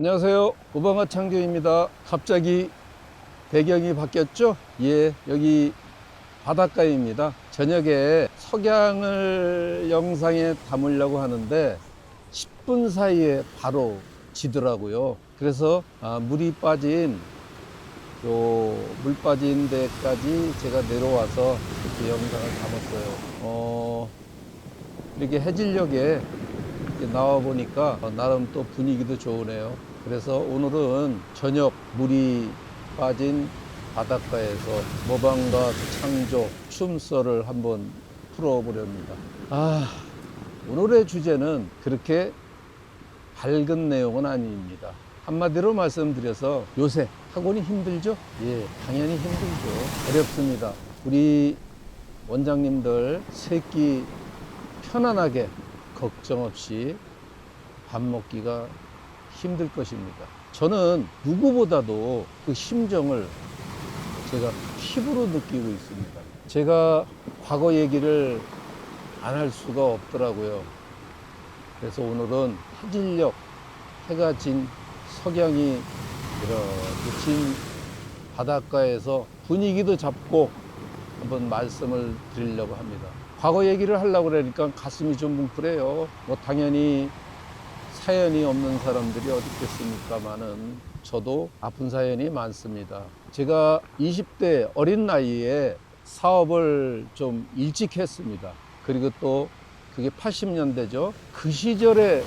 안녕하세요. 오방아 창조입니다. 갑자기 배경이 바뀌었죠? 예, 여기 바닷가입니다. 저녁에 석양을 영상에 담으려고 하는데 10분 사이에 바로 지더라고요. 그래서 물이 빠진 물 빠진 데까지 제가 내려와서 이렇게 영상을 담았어요. 이렇게 해질녘에 나와 보니까 나름 또 분위기도 좋으네요. 그래서 오늘은 저녁 물이 빠진 바닷가에서 모방과 창조 춤썰을 한번 풀어보렵니다. 오늘의 주제는 그렇게 밝은 내용은 아닙니다. 한마디로 말씀드려서 요새 학원이 힘들죠? 예, 당연히 힘들죠. 어렵습니다. 우리 원장님들 새끼 편안하게 걱정 없이 밥 먹기가 힘들 것입니다. 저는 누구보다도 그 심정을 제가 피부로 느끼고 있습니다. 제가 과거 얘기를 안 할 수가 없더라고요. 그래서 오늘은 해질녘, 해가 진 석양이 이렇게 진 바닷가에서 분위기도 잡고 한번 말씀을 드리려고 합니다. 과거 얘기를 하려고 그러니까 가슴이 좀 뭉클해요. 당연히 사연이 없는 사람들이 어디 있겠습니까마는 저도 아픈 사연이 많습니다. 제가 20대 어린 나이에 사업을 좀 일찍 했습니다. 그리고 또 그게 80년대죠. 그 시절에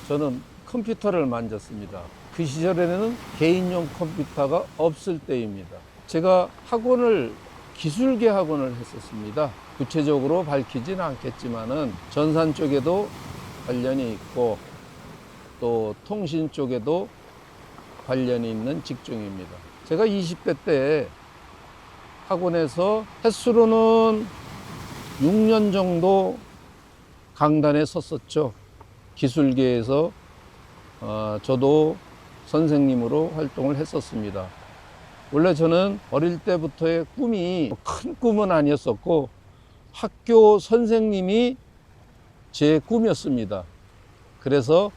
저는 컴퓨터를 만졌습니다. 그 시절에는 개인용 컴퓨터가 없을 때입니다. 제가 기술계 학원을 했었습니다. 구체적으로 밝히진 않겠지만은 전산 쪽에도 관련이 있고 또 통신 쪽에도 관련이 있는 직종입니다. 제가 20대 때 학원에서 횟수로는 6년 정도 강단에 섰었죠. 기술계에서 저도 선생님으로 활동을 했었습니다. 원래 저는 어릴 때부터의 꿈이 큰 꿈은 아니었었고 학교 선생님이 제 꿈이었습니다. 그래서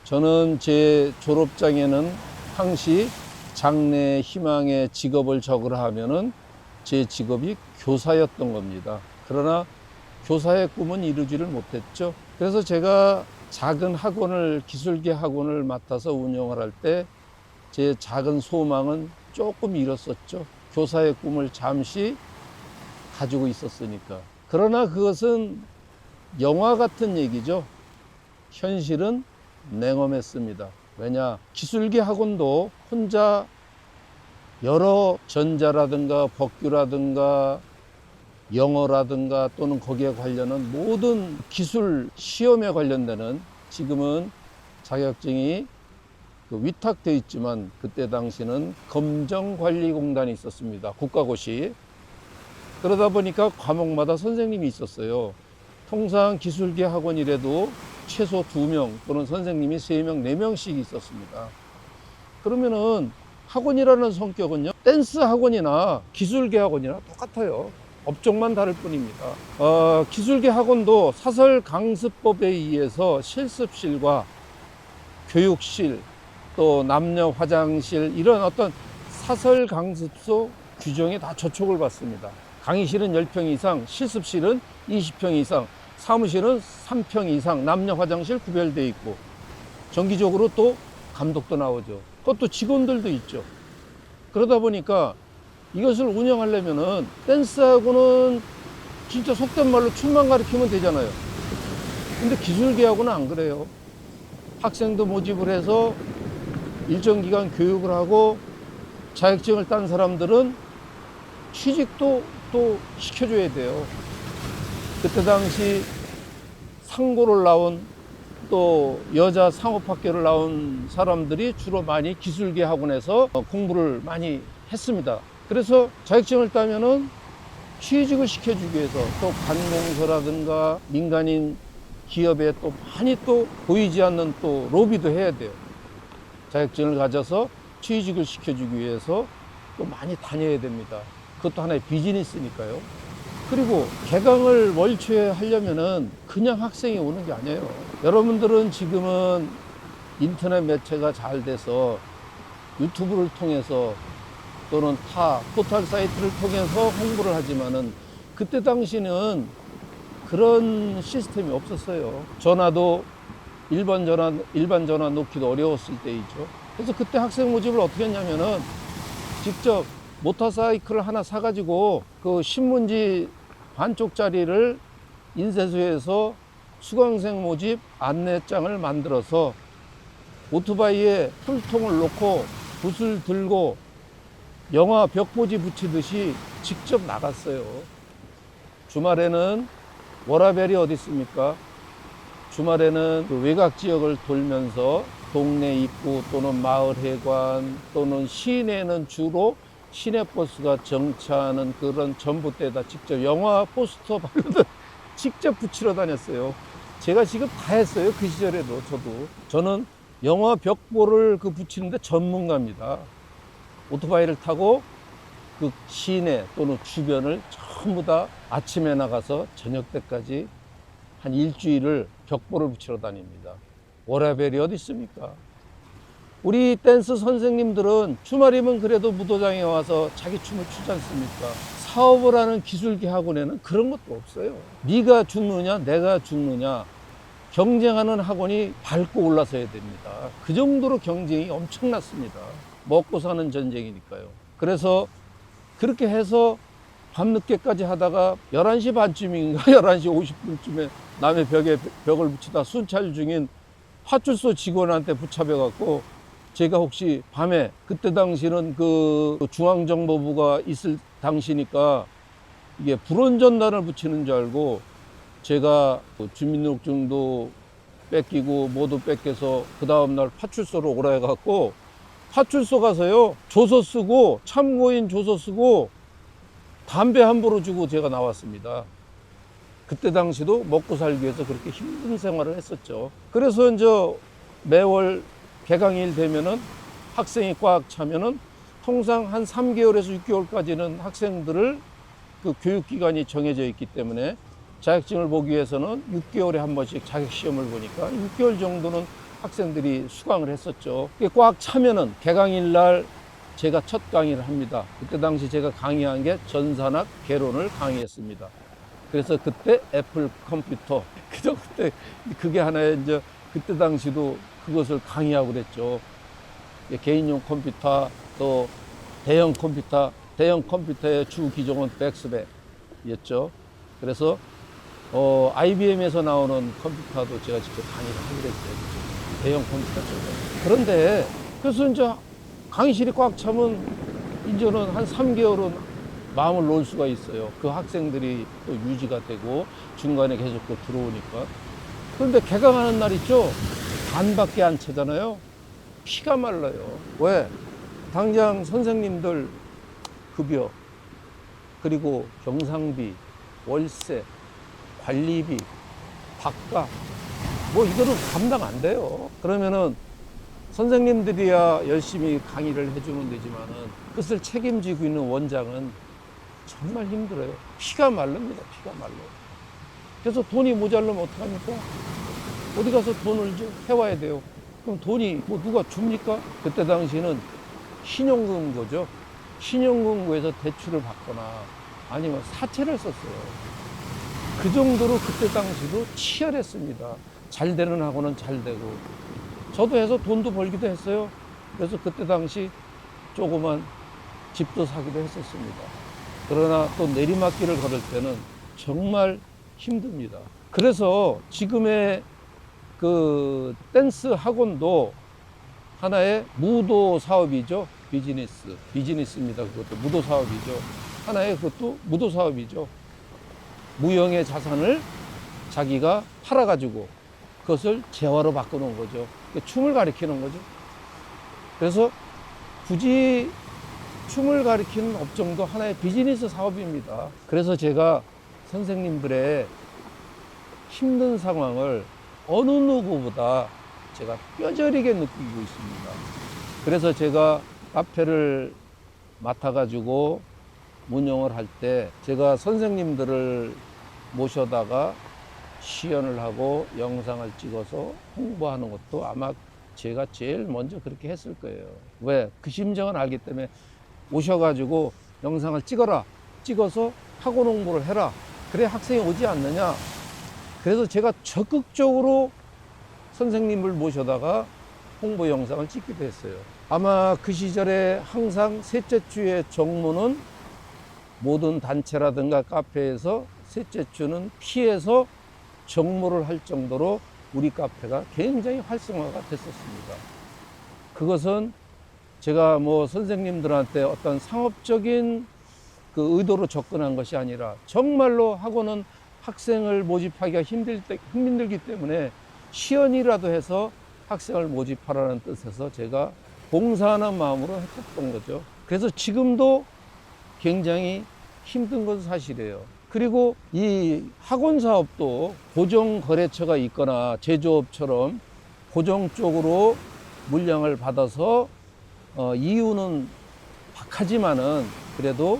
저는 제 졸업장에는 항시 장래 희망의 직업을 적으라 하면은 제 직업이 교사였던 겁니다. 그러나 교사의 꿈은 이루지를 못했죠. 그래서 제가 작은 기술계 학원을 맡아서 운영을 할 때 제 작은 소망은 조금 잃었었죠. 교사의 꿈을 잠시 가지고 있었으니까. 그러나 그것은 영화 같은 얘기죠. 현실은 냉엄했습니다. 왜냐, 기술계 학원도 혼자 여러 전자라든가 법규라든가 영어라든가 또는 거기에 관련한 모든 기술 시험에 관련되는 지금은 자격증이 위탁되어 있지만 그때 당시는 검정관리공단이 있었습니다. 국가고시. 그러다 보니까 과목마다 선생님이 있었어요. 통상 기술계 학원이라도 최소 2명 또는 선생님이 3명, 4명씩 있었습니다. 그러면은 학원이라는 성격은요, 댄스 학원이나 기술계 학원이나 똑같아요. 업종만 다를 뿐입니다. 기술계 학원도 사설강습법에 의해서 실습실과 교육실 또 남녀 화장실 이런 어떤 사설강습소 규정에 다 저촉을 받습니다. 강의실은 10평 이상, 실습실은 20평 이상, 사무실은 3평 이상, 남녀 화장실 구별되어 있고 정기적으로 또 감독도 나오죠. 그것도 직원들도 있죠. 그러다 보니까 이것을 운영하려면은 댄스하고는 진짜 속된 말로 춤만 가르치면 되잖아요. 근데 기술계하고는 안 그래요. 학생도 모집을 해서 일정 기간 교육을 하고 자격증을 딴 사람들은 취직도 또 시켜줘야 돼요. 그때 당시 상고를 나온 또 여자 상업학교를 나온 사람들이 주로 많이 기술계 학원에서 공부를 많이 했습니다. 그래서 자격증을 따면은 취직을 시켜주기 위해서 또 관공서라든가 민간인 기업에 또 많이 또 보이지 않는 또 로비도 해야 돼요. 자격증을 가져서 취직을 시켜주기 위해서 또 많이 다녀야 됩니다. 그것도 하나의 비즈니스니까요. 그리고 개강을 월초에 하려면은 그냥 학생이 오는 게 아니에요. 여러분들은 지금은 인터넷 매체가 잘 돼서 유튜브를 통해서 또는 타 포털 사이트를 통해서 홍보를 하지만은 그때 당시는 그런 시스템이 없었어요. 전화도 일반 전화 놓기도 어려웠을 때이죠. 그래서 그때 학생 모집을 어떻게 했냐면은 직접 모터사이클을 하나 사가지고 그 신문지 반쪽짜리를 인쇄소에서 수강생 모집 안내장을 만들어서 오토바이에 풀통을 놓고 붓을 들고 영화 벽보지 붙이듯이 직접 나갔어요. 주말에는 워라벨이 어디 있습니까? 주말에는 그 외곽 지역을 돌면서 동네 입구 또는 마을 회관 또는 시내는 주로 시내버스가 정차하는 그런 전봇대에다 직접 영화 포스터 바르듯 직접 붙이러 다녔어요. 제가 지금 다 했어요. 그 시절에도 저는 영화 벽보를 그 붙이는데 전문가입니다. 오토바이를 타고 그 시내 또는 주변을 전부 다 아침에 나가서 저녁 때까지 한 일주일을 벽보를 붙이러 다닙니다. 워라벨이 어디 있습니까? 우리 댄스 선생님들은 주말이면 그래도 무도장에 와서 자기 춤을 추지 않습니까? 사업을 하는 기술계 학원에는 그런 것도 없어요. 네가 죽느냐 내가 죽느냐 경쟁하는 학원이 밟고 올라서야 됩니다. 그 정도로 경쟁이 엄청났습니다. 먹고 사는 전쟁이니까요. 그래서 그렇게 해서 밤늦게까지 하다가 11시 반쯤인가 11시 50분쯤에 남의 벽을 붙이다 순찰 중인 파출소 직원한테 붙잡혀 갖고 제가 혹시 밤에 그때 당시는 그 중앙정보부가 있을 당시니까 이게 불운전단을 붙이는 줄 알고 제가 주민등록증도 뺏기고 모두 뺏겨서 그 다음날 파출소로 오라 해갖고 파출소 가서요 조서 쓰고 참고인 조서 쓰고 담배 한 보로 주고 제가 나왔습니다. 그때 당시도 먹고 살기 위해서 그렇게 힘든 생활을 했었죠. 그래서 이제 매월 개강일 되면은 학생이 꽉 차면은 통상 한 3개월에서 6개월까지는 학생들을 그 교육기간이 정해져 있기 때문에 자격증을 보기 위해서는 6개월에 한 번씩 자격시험을 보니까 6개월 정도는 학생들이 수강을 했었죠. 꽉 차면은 개강일 날 제가 첫 강의를 합니다. 그때 당시 제가 강의한 게 전산학 개론을 강의했습니다. 그래서 그때 애플 컴퓨터, 그때 그게 하나의 이제 그때 당시도 그것을 강의하고 그랬죠. 개인용 컴퓨터 또 대형 컴퓨터의 주 기종은 백스백이었죠. 그래서 IBM에서 나오는 컴퓨터도 제가 직접 강의를 하고 그랬어요. 대형 컴퓨터 쪽에. 그런데 그래서 이제 강의실이 꽉 차면 이제는 한 3개월은 마음을 놓을 수가 있어요. 그 학생들이 또 유지가 되고 중간에 계속 또 들어오니까. 그런데 개강하는 날 있죠? 반밖에 안 차잖아요. 피가 말라요. 왜? 당장 선생님들 급여, 그리고 경상비, 월세, 관리비, 밥값, 뭐 이거는 감당 안 돼요. 그러면은 선생님들이야 열심히 강의를 해주면 되지만은 그것을 책임지고 있는 원장은 정말 힘들어요. 피가 마릅니다. 피가 말라. 그래서 돈이 모자르면 어떡합니까? 어디 가서 돈을 좀 해와야 돼요. 그럼 돈이 뭐 누가 줍니까? 그때 당시에는 신용금고죠. 신용금고에서 대출을 받거나 아니면 사채를 썼어요. 그 정도로 그때 당시도 치열했습니다. 잘 되는 학원은 잘 되고 저도 해서 돈도 벌기도 했어요. 그래서 그때 당시 조그만 집도 사기도 했었습니다. 그러나 또 내리막길을 걸을 때는 정말 힘듭니다. 그래서 지금의 그 댄스 학원도 하나의 무도 사업이죠. 비즈니스입니다. 그것도 무도 사업이죠. 하나의 그것도 무도 사업이죠. 무형의 자산을 자기가 팔아가지고 그것을 재화로 바꿔놓은 거죠. 춤을 가리키는 거죠. 그래서 굳이 춤을 가리키는 업종도 하나의 비즈니스 사업입니다. 그래서 제가 선생님들의 힘든 상황을 어느 누구보다 제가 뼈저리게 느끼고 있습니다. 그래서 제가 카페를 맡아가지고 운영을 할 때 제가 선생님들을 모셔다가 시연을 하고 영상을 찍어서 홍보하는 것도 아마 제가 제일 먼저 그렇게 했을 거예요. 왜? 그 심정을 알기 때문에 오셔가지고 영상을 찍어라. 찍어서 학원 홍보를 해라. 그래 학생이 오지 않느냐. 그래서 제가 적극적으로 선생님을 모셔다가 홍보 영상을 찍기도 했어요. 아마 그 시절에 항상 셋째 주의 정문은 모든 단체라든가 카페에서 셋째 주는 피해서 정모를 할 정도로 우리 카페가 굉장히 활성화가 됐었습니다. 그것은 제가 뭐 선생님들한테 어떤 상업적인 그 의도로 접근한 것이 아니라 정말로 학원은 학생을 모집하기가 힘들기 때문에 시연이라도 해서 학생을 모집하라는 뜻에서 제가 봉사하는 마음으로 했던 거죠. 그래서 지금도 굉장히 힘든 것은 사실이에요. 그리고 이 학원 사업도 고정 거래처가 있거나 제조업처럼 고정적으로 물량을 받아서 이유는 박하지만은 그래도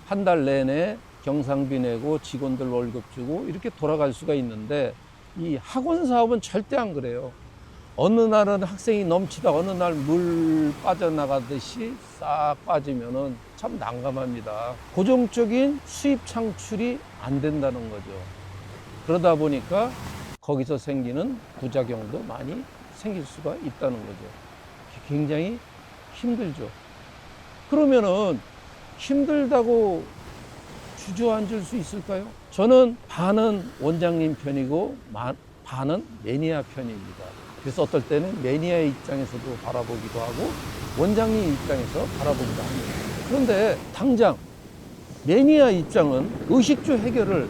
한 달 내내 경상비 내고 직원들 월급 주고 이렇게 돌아갈 수가 있는데 이 학원 사업은 절대 안 그래요. 어느 날은 학생이 넘치다 어느 날 물 빠져나가듯이 싹 빠지면은 참 난감합니다. 고정적인 수입 창출이 안 된다는 거죠. 그러다 보니까 거기서 생기는 부작용도 많이 생길 수가 있다는 거죠. 굉장히 힘들죠. 그러면은 힘들다고 주저앉을 수 있을까요? 저는 반은 원장님 편이고 반은 매니아 편입니다. 그래서 어떨 때는 매니아의 입장에서도 바라보기도 하고 원장님 입장에서 바라보기도 합니다. 그런데 당장 매니아 입장은 의식주 해결을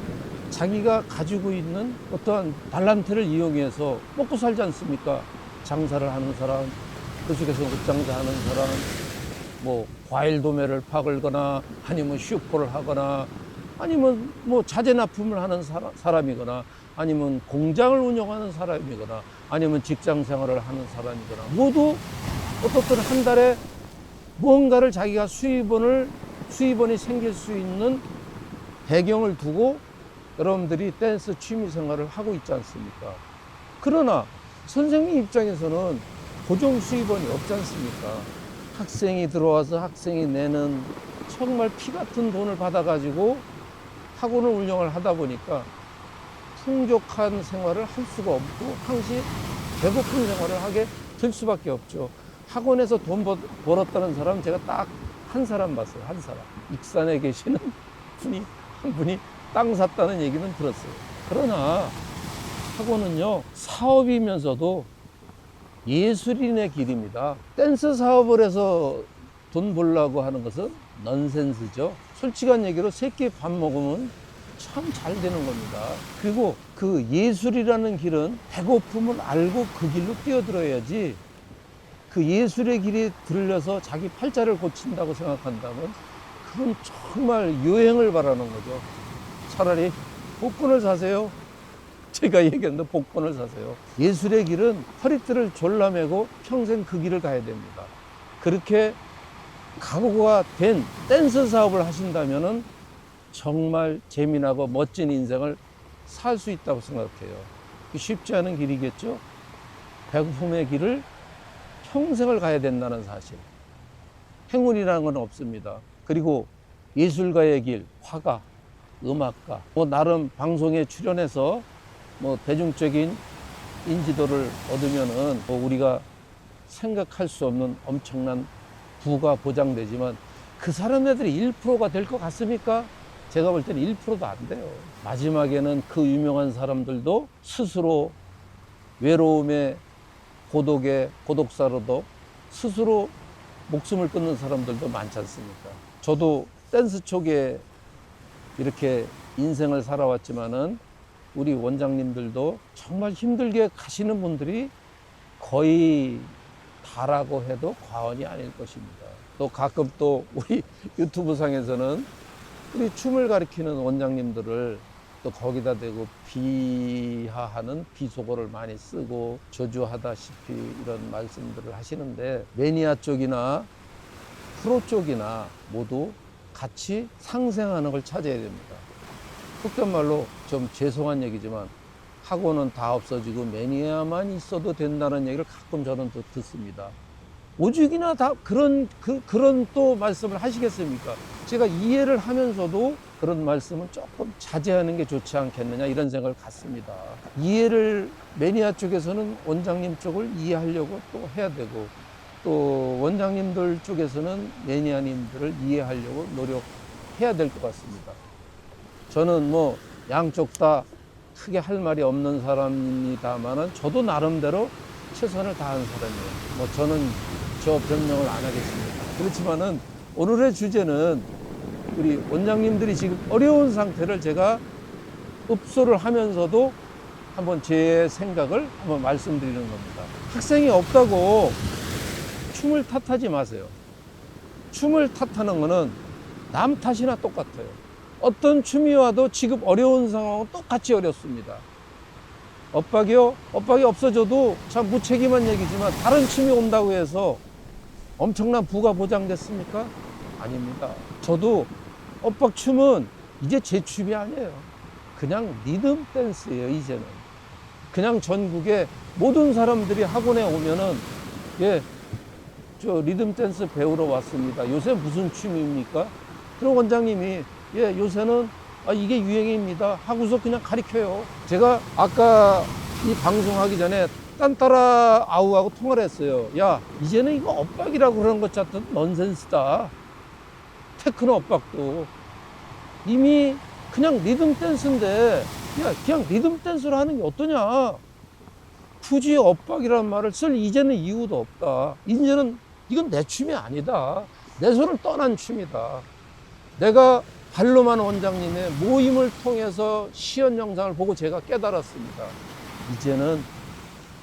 자기가 가지고 있는 어떠한 달란트를 이용해서 먹고 살지 않습니까? 장사를 하는 사람, 그 중에서 옷장사 하는 사람, 뭐 과일 도매를 파걸거나 아니면 슈퍼를 하거나 아니면 뭐 자재 납품을 하는 사람이거나 아니면 공장을 운영하는 사람이거나 아니면 직장 생활을 하는 사람이거나 모두 어떻든 한 달에 무언가를 자기가 수입원이 생길 수 있는 배경을 두고 여러분들이 댄스 취미 생활을 하고 있지 않습니까? 그러나 선생님 입장에서는 고정 수입원이 없지 않습니까? 학생이 들어와서 학생이 내는 정말 피 같은 돈을 받아가지고 학원을 운영을 하다 보니까 풍족한 생활을 할 수가 없고 항시 배고픈 생활을 하게 될 수밖에 없죠. 학원에서 돈 벌었다는 사람 제가 딱 한 사람 봤어요. 한 사람. 익산에 계시는 한 분이 땅 샀다는 얘기는 들었어요. 그러나 학원은요, 사업이면서도 예술인의 길입니다. 댄스 사업을 해서 돈 벌려고 하는 것은 넌센스죠. 솔직한 얘기로 세 끼 밥 먹으면 참 잘 되는 겁니다. 그리고 그 예술이라는 길은 배고픔을 알고 그 길로 뛰어들어야지 그 예술의 길에 들려서 자기 팔자를 고친다고 생각한다면 그건 정말 유행을 바라는 거죠. 차라리 복권을 사세요. 제가 얘기했는데 복권을 사세요. 예술의 길은 허리띠를 졸라매고 평생 그 길을 가야 됩니다. 그렇게 각오가 된 댄스 사업을 하신다면은 정말 재미나고 멋진 인생을 살 수 있다고 생각해요. 쉽지 않은 길이겠죠. 배고픔의 길을 평생을 가야 된다는 사실. 행운이라는 건 없습니다. 그리고 예술가의 길, 화가, 음악가, 뭐 나름 방송에 출연해서 뭐 대중적인 인지도를 얻으면은 뭐 우리가 생각할 수 없는 엄청난 부가 보장되지만 그 사람들이 1%가 될 것 같습니까? 제가 볼 때는 1%도 안 돼요. 마지막에는 그 유명한 사람들도 스스로 외로움에 고독사로도 스스로 목숨을 끊는 사람들도 많지 않습니까? 저도 댄스 쪽에 이렇게 인생을 살아왔지만은 우리 원장님들도 정말 힘들게 가시는 분들이 거의 다라고 해도 과언이 아닐 것입니다. 또 가끔 또 우리 유튜브 상에서는 우리 춤을 가르치는 원장님들을 또 거기다 대고 비하하는 비속어를 많이 쓰고 저주하다시피 이런 말씀들을 하시는데 매니아 쪽이나 프로 쪽이나 모두 같이 상생하는 걸 찾아야 됩니다. 속된 말로 좀 죄송한 얘기지만 학원은 다 없어지고 매니아만 있어도 된다는 얘기를 가끔 저는 또 듣습니다. 오죽이나 다 그런 또 말씀을 하시겠습니까? 제가 이해를 하면서도 그런 말씀은 조금 자제하는 게 좋지 않겠느냐 이런 생각을 갖습니다. 이해를 매니아 쪽에서는 원장님 쪽을 이해하려고 또 해야 되고 또 원장님들 쪽에서는 매니아님들을 이해하려고 노력해야 될 것 같습니다. 저는 뭐 양쪽 다 크게 할 말이 없는 사람입니다만은 저도 나름대로 최선을 다한 사람이에요. 뭐 저는 저 변명을 안 하겠습니다. 그렇지만은 오늘의 주제는 우리 원장님들이 지금 어려운 상태를 제가 읍소를 하면서도 한번 제 생각을 한번 말씀드리는 겁니다. 학생이 없다고 춤을 탓하지 마세요. 춤을 탓하는 거는 남 탓이나 똑같아요. 어떤 춤이 와도 지금 어려운 상황은 똑같이 어렵습니다. 엇박이요? 엇박이 없어져도 참 무책임한 얘기지만 다른 춤이 온다고 해서 엄청난 부가 보장됐습니까? 아닙니다. 저도 엇박 춤은 이제 제 춤이 아니에요. 그냥 리듬 댄스예요, 이제는. 그냥 전국에 모든 사람들이 학원에 오면은, 예, 저 리듬 댄스 배우러 왔습니다. 요새 무슨 춤입니까? 그럼 원장님이, 예, 요새는 이게 유행입니다 하고서 그냥 가르쳐요. 제가 아까 이 방송하기 전에 딴따라 아우하고 통화를 했어요. 야, 이제는 이거 엇박이라고 그러는 것 자체도 넌센스다. 테크노 엇박도 이미 그냥 리듬 댄스인데, 야, 그냥 리듬 댄스를 하는 게 어떠냐. 굳이 엇박이라는 말을 쓸 이제는 이유도 없다. 이제는 이건 내 춤이 아니다. 내 손을 떠난 춤이다. 내가 발로만 원장님의 모임을 통해서 시연 영상을 보고 제가 깨달았습니다. 이제는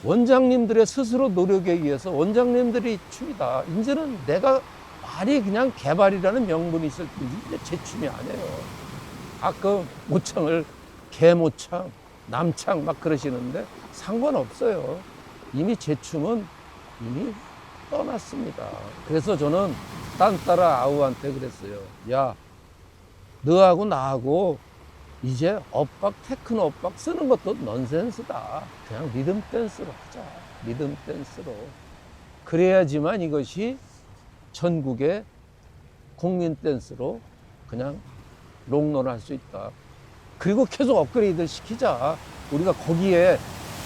원장님들의 스스로 노력에 의해서 원장님들이 춤이다. 이제는 내가 말이 그냥 개발이라는 명분이 있을 뿐이지 이제 제 춤이 아니에요. 가끔 모창을 개모창, 남창 막 그러시는데 상관없어요. 이미 제 춤은 이미 떠났습니다. 그래서 저는 딴따라 아우한테 그랬어요. 야, 너하고 나하고 이제 엇박, 테크노 엇박 쓰는 것도 넌센스다. 그냥 리듬 댄스로 하자. 리듬 댄스로. 그래야지만 이것이 전국의 국민 댄스로 그냥 롱런을 할 수 있다. 그리고 계속 업그레이드 시키자. 우리가 거기에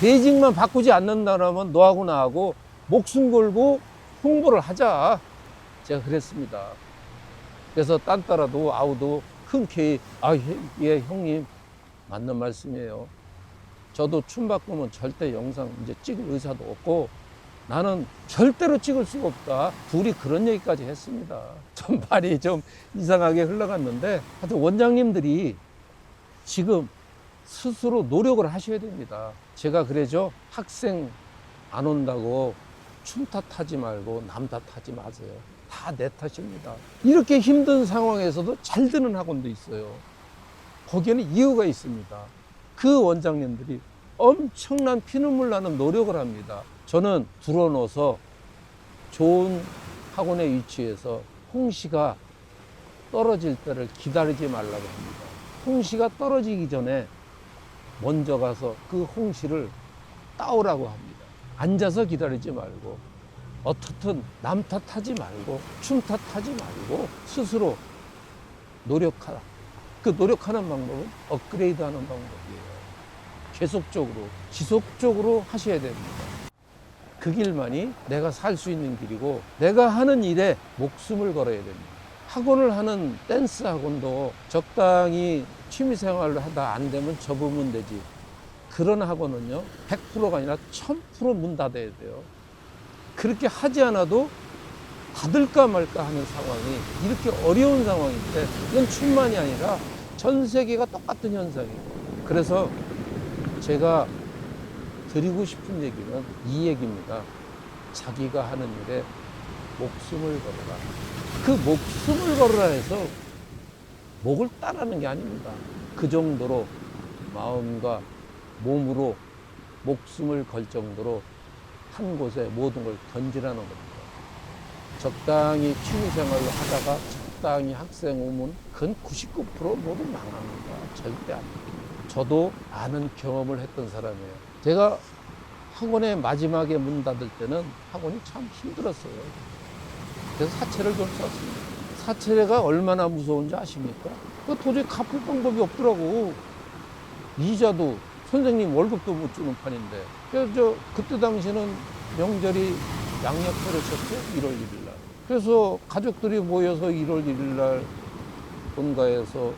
베이징만 바꾸지 않는다면 너하고 나하고 목숨 걸고 홍보를 하자. 제가 그랬습니다. 그래서 딴따라도 아우도 흔쾌히 예, 형님 맞는 말씀이에요. 저도 춤 바꾸면 절대 영상 이제 찍을 의사도 없고 나는 절대로 찍을 수가 없다. 둘이 그런 얘기까지 했습니다. 좀 말이 좀 이상하게 흘러갔는데 하여튼 원장님들이 지금 스스로 노력을 하셔야 됩니다. 제가 그래죠. 학생 안 온다고 춤 탓하지 말고 남 탓하지 마세요. 다 내 탓입니다. 이렇게 힘든 상황에서도 잘 되는 학원도 있어요. 거기에는 이유가 있습니다. 그 원장님들이 엄청난 피눈물 나는 노력을 합니다. 저는 불어넣어서 좋은 학원에 위치해서 홍시가 떨어질 때를 기다리지 말라고 합니다. 홍시가 떨어지기 전에 먼저 가서 그 홍시를 따오라고 합니다. 앉아서 기다리지 말고 어떻든 남 탓하지 말고 춤 탓하지 말고 스스로 노력하라. 그 노력하는 방법은 업그레이드하는 방법이에요. 계속적으로 지속적으로 하셔야 됩니다. 그 길만이 내가 살 수 있는 길이고 내가 하는 일에 목숨을 걸어야 됩니다. 학원을 하는 댄스 학원도 적당히 취미생활을 하다 안 되면 접으면 되지. 그런 학원은요 100%가 아니라 1000% 문 닫아야 돼요. 그렇게 하지 않아도 닫을까 말까 하는 상황이 이렇게 어려운 상황인데 이건 춤만이 아니라 전 세계가 똑같은 현상이에요. 그래서 제가 드리고 싶은 얘기는 이 얘기입니다. 자기가 하는 일에 목숨을 걸어라. 그 목숨을 걸어라 해서 목을 따라는 게 아닙니다. 그 정도로 마음과 몸으로 목숨을 걸 정도로 한 곳에 모든 걸 던지라는 겁니다. 적당히 취미생활을 하다가 적당히 학생 오면 그건 99% 모두 망합니다. 절대 안 됩니다. 저도 아는 경험을 했던 사람이에요. 제가 학원의 마지막에 문 닫을 때는 학원이 참 힘들었어요. 그래서 사채를 좀 썼습니다. 사채가 얼마나 무서운지 아십니까? 그 도저히 갚을 방법이 없더라고. 이자도 선생님 월급도 못 주는 판인데. 그래서 그때 당시는 명절이 양력절이었죠. 1월 1일 날. 그래서 가족들이 모여서 1월 1일 날 본가에서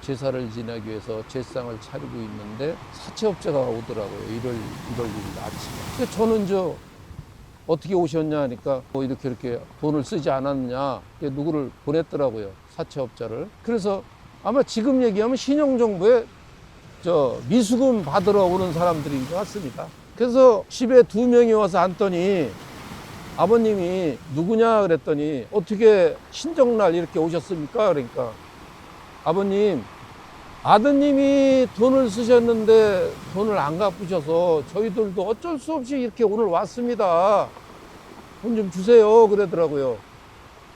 제사를 지내기 위해서 제상을 차리고 있는데 사채업자가 오더라고요. 1월 1일 아침에. 그래서 저는 어떻게 오셨냐 하니까 뭐 이렇게 돈을 쓰지 않았냐. 누구를 보냈더라고요. 사채업자를. 그래서 아마 지금 얘기하면 신용정부에 미수금 받으러 오는 사람들인 것 같습니다. 그래서 집에 2명이 와서 앉더니 아버님이 누구냐 그랬더니 어떻게 신정날 이렇게 오셨습니까? 그러니까 아버님, 아드님이 돈을 쓰셨는데 돈을 안 갚으셔서 저희들도 어쩔 수 없이 이렇게 오늘 왔습니다. 돈 좀 주세요. 그러더라고요.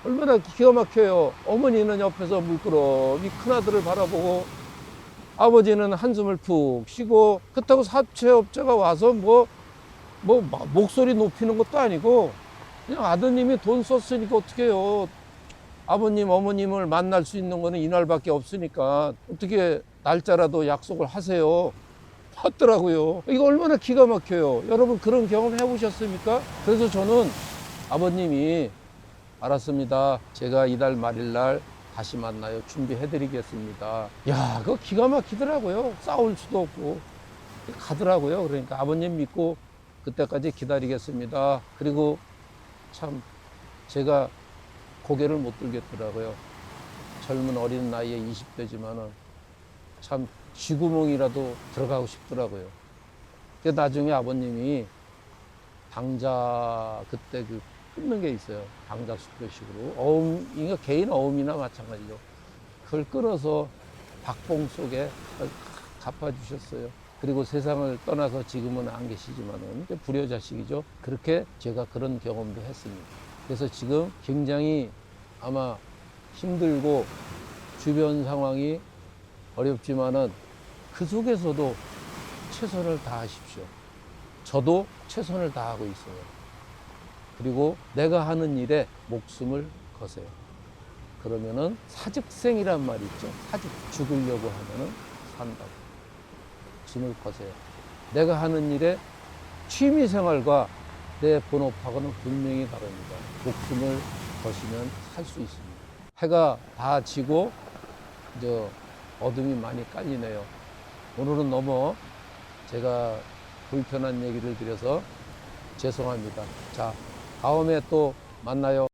얼마나 기가 막혀요. 어머니는 옆에서 물끄러미 큰아들을 바라보고 아버지는 한숨을 푹 쉬고 그렇다고 사채업자가 와서 목소리 높이는 것도 아니고 그냥 아드님이 돈 썼으니까 어떻게 해요. 아버님, 어머님을 만날 수 있는 거는 이날밖에 없으니까 어떻게 날짜라도 약속을 하세요. 하더라고요. 이거 얼마나 기가 막혀요. 여러분 그런 경험 해보셨습니까? 그래서 저는 아버님이 알았습니다. 제가 이달 말일 다시 만나요. 준비해드리겠습니다. 야, 그거 기가 막히더라고요. 싸울 수도 없고. 가더라고요. 그러니까 아버님 믿고 그때까지 기다리겠습니다. 그리고 참 제가 고개를 못 들겠더라고요. 젊은 어린 나이에 20대지만은 참 쥐구멍이라도 들어가고 싶더라고요. 나중에 아버님이 방자 그때 끊는 게 있어요. 방자 수표식으로. 이거 개인 어음이나 마찬가지죠. 그걸 끊어서 박봉 속에 갚아주셨어요. 그리고 세상을 떠나서 지금은 안 계시지만은 불효자식이죠. 그렇게 제가 그런 경험도 했습니다. 그래서 지금 굉장히 아마 힘들고 주변 상황이 어렵지만은 그 속에서도 최선을 다하십시오. 저도 최선을 다하고 있어요. 그리고 내가 하는 일에 목숨을 거세요. 그러면은 사직생이란 말이 있죠. 죽으려고 하면은 산다고. 목숨을 거세요. 내가 하는 일에 취미생활과 내 본업하고는 분명히 다릅니다. 목숨을 거시면 살 수 있습니다. 해가 다 지고 이제 어둠이 많이 깔리네요. 오늘은 너무 제가 불편한 얘기를 드려서 죄송합니다. 자, 다음에 또 만나요.